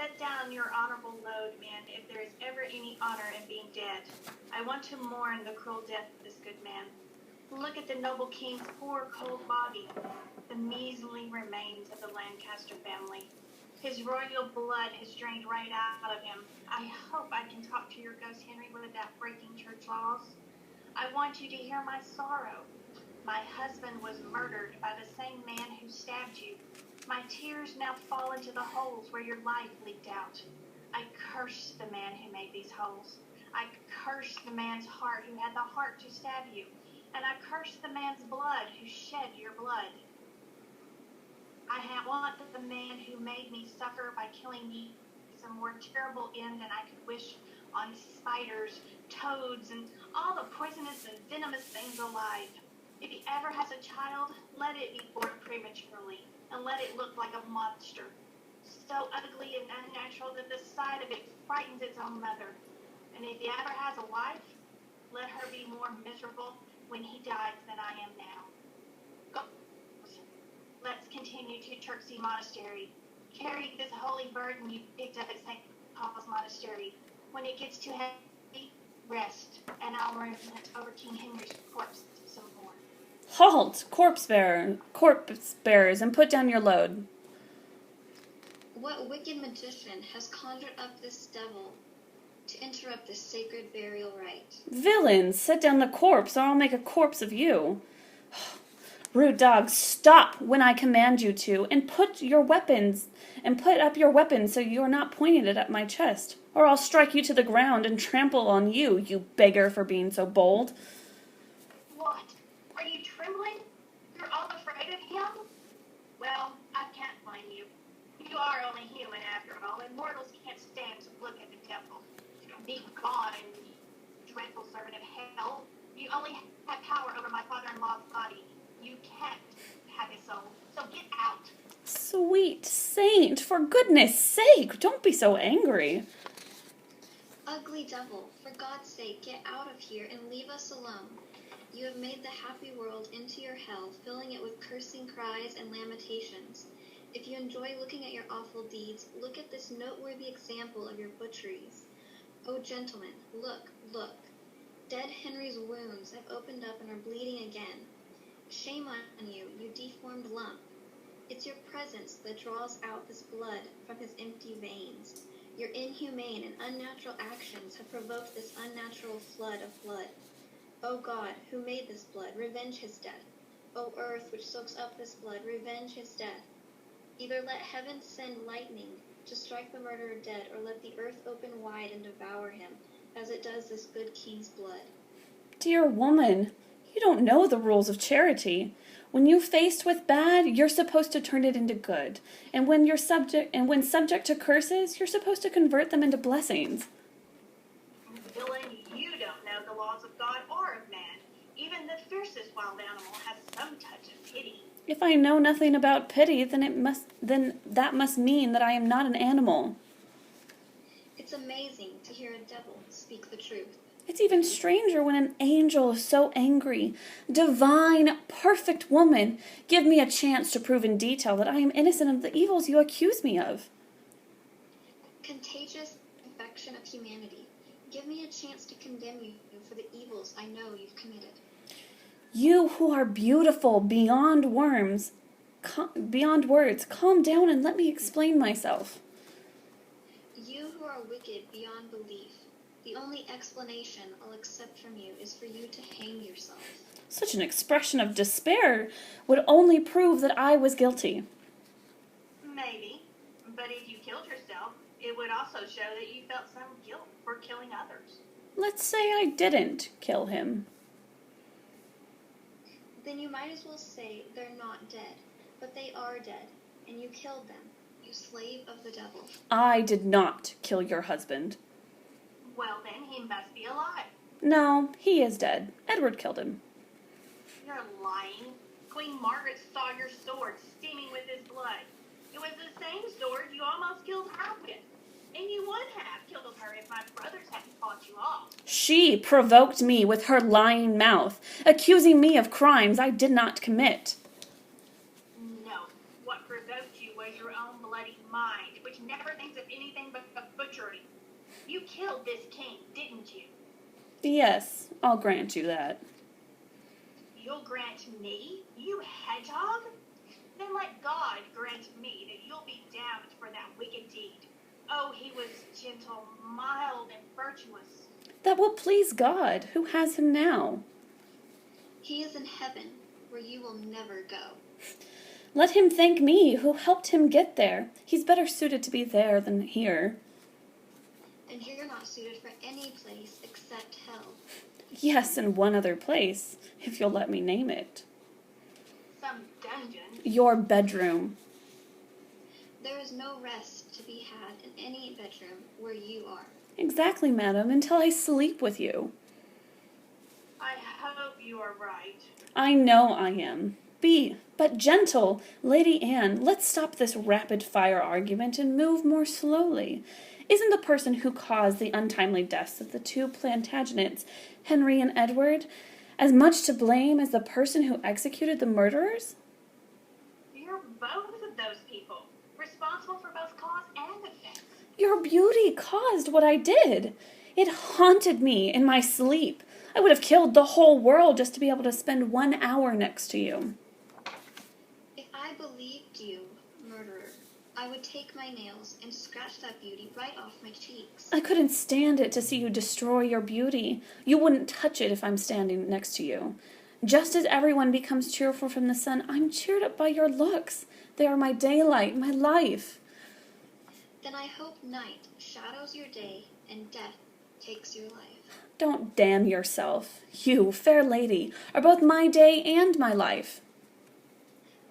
Set down your honorable load, man, if there is ever any honor in being dead. I want to mourn the cruel death of this good man. Look at the noble king's poor cold body, the measly remains of the Lancaster family. His royal blood has drained right out of him. I hope I can talk to your ghost, Henry, without breaking church laws. I want you to hear my sorrow. My husband was murdered by the same man who stabbed you. My tears now fall into the holes where your life leaked out. I curse the man who made these holes. I curse the man's heart who had the heart to stab you. And I curse the man's blood who shed your blood. I want the man who made me suffer by killing me some more terrible end than I could wish on spiders, toads, and all the poisonous and venomous things alive. If he ever has a child, let it be born prematurely, and let it look like a monster, so ugly and unnatural that the sight of it frightens its own mother. And if he ever has a wife, let her be more miserable when he dies than I am now. Go. Let's continue to Chertsey Monastery. Carry this holy burden you picked up at St. Paul's Monastery. When it gets too heavy, rest, and I'll run over King Henry's corpse some more. Halt, corpse bearers, and put down your load. What wicked magician has conjured up this devil to interrupt this sacred burial rite? Villains, set down the corpse, or I'll make a corpse of you. Rude dogs, stop when I command you to, and put up your weapons so you are not pointing it at my chest, or I'll strike you to the ground and trample on you, you beggar, for being so bold. What? Are you trembling? You're all afraid of him? Well, I can't blame you. You are only human after all, and mortals can't stand to look at the devil. Be gone, dreadful servant of hell. You only have power over my father-in-law's body. You can't have his soul, so get out. Sweet saint, for goodness sake, don't be so angry. Ugly devil, for God's sake, get out of here and leave us alone. You have made the happy world into your hell, filling it with cursing cries and lamentations. If you enjoy looking at your awful deeds, look at this noteworthy example of your butcheries. Oh, gentlemen, look, look. Dead Henry's wounds have opened up and are bleeding again. Shame on you, you deformed lump. It's your presence that draws out this blood from his empty veins. Your inhumane and unnatural actions have provoked this unnatural flood of blood. O God, who made this blood, revenge his death. O earth, which soaks up this blood, revenge his death. Either let heaven send lightning to strike the murderer dead, or let the earth open wide and devour him, as it does this good king's blood. Dear woman, you don't know the rules of charity. When you're faced with bad, you're supposed to turn it into good. And when when subject to curses, you're supposed to convert them into blessings. Villain, you don't know the laws of God or of man. Even the fiercest wild animal has some touch of pity. If I know nothing about pity, then that must mean that I am not an animal. It's amazing to hear a devil speak the truth. It's even stranger when an angel is so angry. Divine, perfect woman, give me a chance to prove in detail that I am innocent of the evils you accuse me of. Contagious infection of humanity, give me a chance to condemn you for the evils I know you've committed. You who are beautiful beyond words, calm down and let me explain myself. You who are wicked beyond belief, the only explanation I'll accept from you is for you to hang yourself. Such an expression of despair would only prove that I was guilty. Maybe, but if you killed yourself, it would also show that you felt some guilt for killing others. Let's say I didn't kill him. Then you might as well say they're not dead, but they are dead, and you killed them, you slave of the devil. I did not kill your husband. Well, then he must be alive. No, he is dead. Edward killed him. You're lying. Queen Margaret saw your sword steaming with his blood. It was the same sword you almost killed her with. And you would have killed her if my brothers hadn't fought you off. She provoked me with her lying mouth, accusing me of crimes I did not commit. No. What provoked you was your own bloody mind, which never thinks of anything but butchery. You killed this king, didn't you? Yes, I'll grant you that. You'll grant me, you hedgehog? Then let God grant me that you'll be damned for that wicked deed. Oh, he was gentle, mild, and virtuous. That will please God, who has him now. He is in heaven, where you will never go. Let him thank me, who helped him get there. He's better suited to be there than here. And you're not suited for any place except hell. Yes, and one other place, if you'll let me name it. Some dungeon. Your bedroom. There is no rest to be had in any bedroom where you are. Exactly, madam, until I sleep with you. I hope you are right. I know I am. But gentle, Lady Anne, let's stop this rapid-fire argument and move more slowly. Isn't the person who caused the untimely deaths of the two Plantagenets, Henry and Edward, as much to blame as the person who executed the murderers? You're both of those people, responsible for both cause and effect. Your beauty caused what I did. It haunted me in my sleep. I would have killed the whole world just to be able to spend 1 hour next to you. If I believed you, murderer, I would take my nails and scratch that beauty right off my cheeks. I couldn't stand it to see you destroy your beauty. You wouldn't touch it if I'm standing next to you. Just as everyone becomes cheerful from the sun, I'm cheered up by your looks. They are my daylight, my life. Then I hope night shadows your day and death takes your life. Don't damn yourself. You, fair lady, are both my day and my life.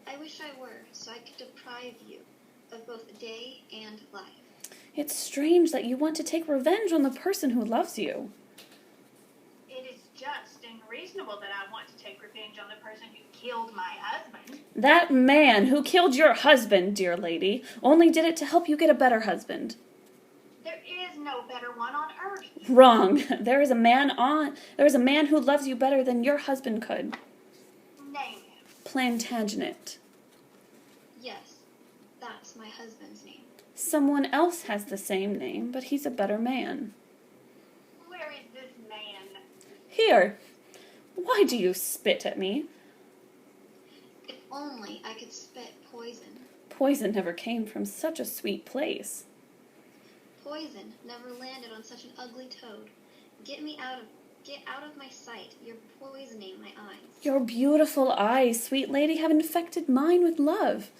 I wish I were, so I could deprive you of both day and life. It's strange that you want to take revenge on the person who loves you. It is just and reasonable that I want to take revenge on the person who killed my husband. That man who killed your husband, dear lady, only did it to help you get a better husband. There is no better one on earth. Wrong. There is a man who loves you better than your husband could. Name him. Plantagenet. Yes, that's my husband's name. Someone else has the same name, but he's a better man. Where is this man? Here. Why do you spit at me? If only I could spit poison. Poison never came from such a sweet place. Poison never landed on such an ugly toad. Get out of my sight. You're poisoning my eyes. Your beautiful eyes, sweet lady, have infected mine with love.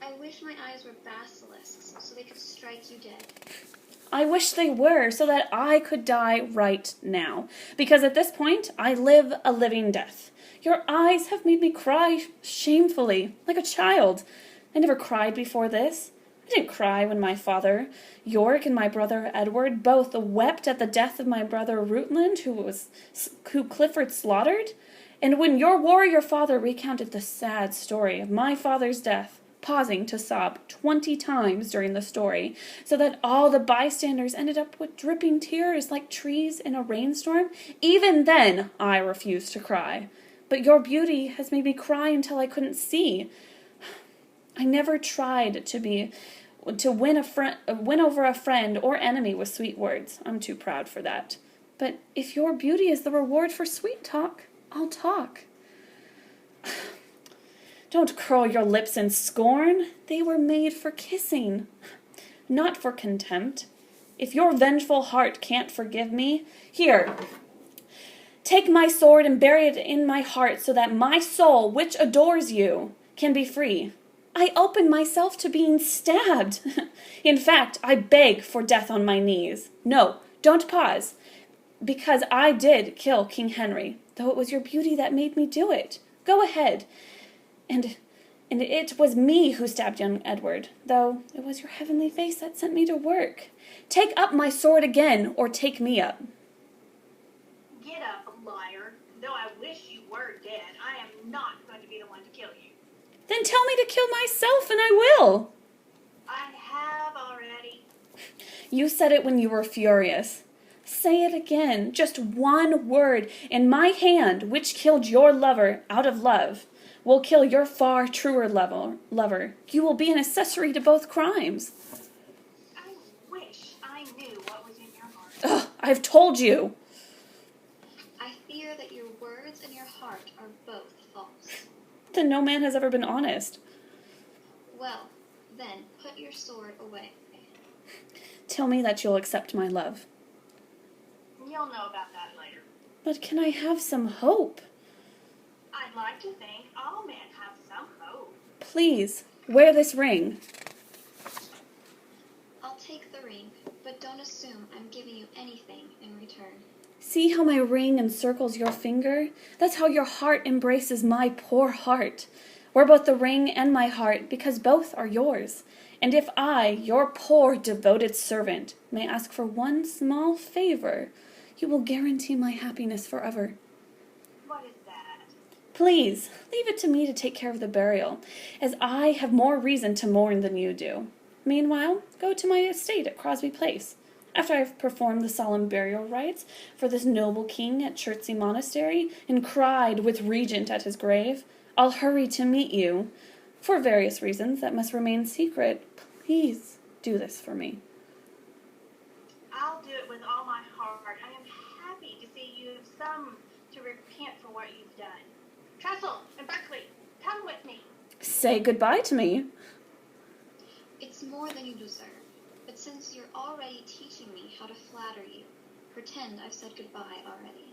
I wish my eyes were basilisks so they could strike you dead. I wish they were, so that I could die right now. Because at this point, I live a living death. Your eyes have made me cry shamefully, like a child. I never cried before this. I didn't cry when my father, York, and my brother Edward both wept at the death of my brother Rutland, who Clifford slaughtered. And when your warrior father recounted the sad story of my father's death, pausing to sob 20 times during the story, so that all the bystanders ended up with dripping tears like trees in a rainstorm, even then I refused to cry. But your beauty has made me cry until I couldn't see. I never tried to win over a friend or enemy with sweet words. I'm too proud for that. But if your beauty is the reward for sweet talk, I'll talk. Don't curl your lips in scorn. They were made for kissing, not for contempt. If your vengeful heart can't forgive me, here, take my sword and bury it in my heart so that my soul, which adores you, can be free. I open myself to being stabbed. In fact, I beg for death on my knees. No, don't pause, because I did kill King Henry, though it was your beauty that made me do it. Go ahead. And it was me who stabbed young Edward, though it was your heavenly face that sent me to work. Take up my sword again, or take me up. Get up, liar. Though I wish you were dead, I am not going to be the one to kill you. Then tell me to kill myself, and I will. I have already. You said it when you were furious. Say it again, just one word, and my hand, which killed your lover out of love, will kill your far truer lover. You will be an accessory to both crimes. I wish I knew what was in your heart. Ugh, I've told you. I fear that your words and your heart are both false. Then no man has ever been honest. Well, then, put your sword away. Tell me that you'll accept my love. You'll know about that later. But can I have some hope? I'd like to think all men have some hope. Please, wear this ring. I'll take the ring, but don't assume I'm giving you anything in return. See how my ring encircles your finger? That's how your heart embraces my poor heart. Wear both the ring and my heart, because both are yours. And if I, your poor devoted servant, may ask for one small favor, you will guarantee my happiness forever. What is that? Please, leave it to me to take care of the burial, as I have more reason to mourn than you do. Meanwhile, go to my estate at Crosby Place. After I have performed the solemn burial rites for this noble king at Chertsey Monastery, and cried with Regent at his grave, I'll hurry to meet you. For various reasons that must remain secret, please do this for me. I'll do it with all my heart. I am happy to see you have some to repent for what you've done. Trestle and Berkeley, come with me. Say goodbye to me. It's more than you deserve, but since you're already teaching me how to flatter you, pretend I've said goodbye already.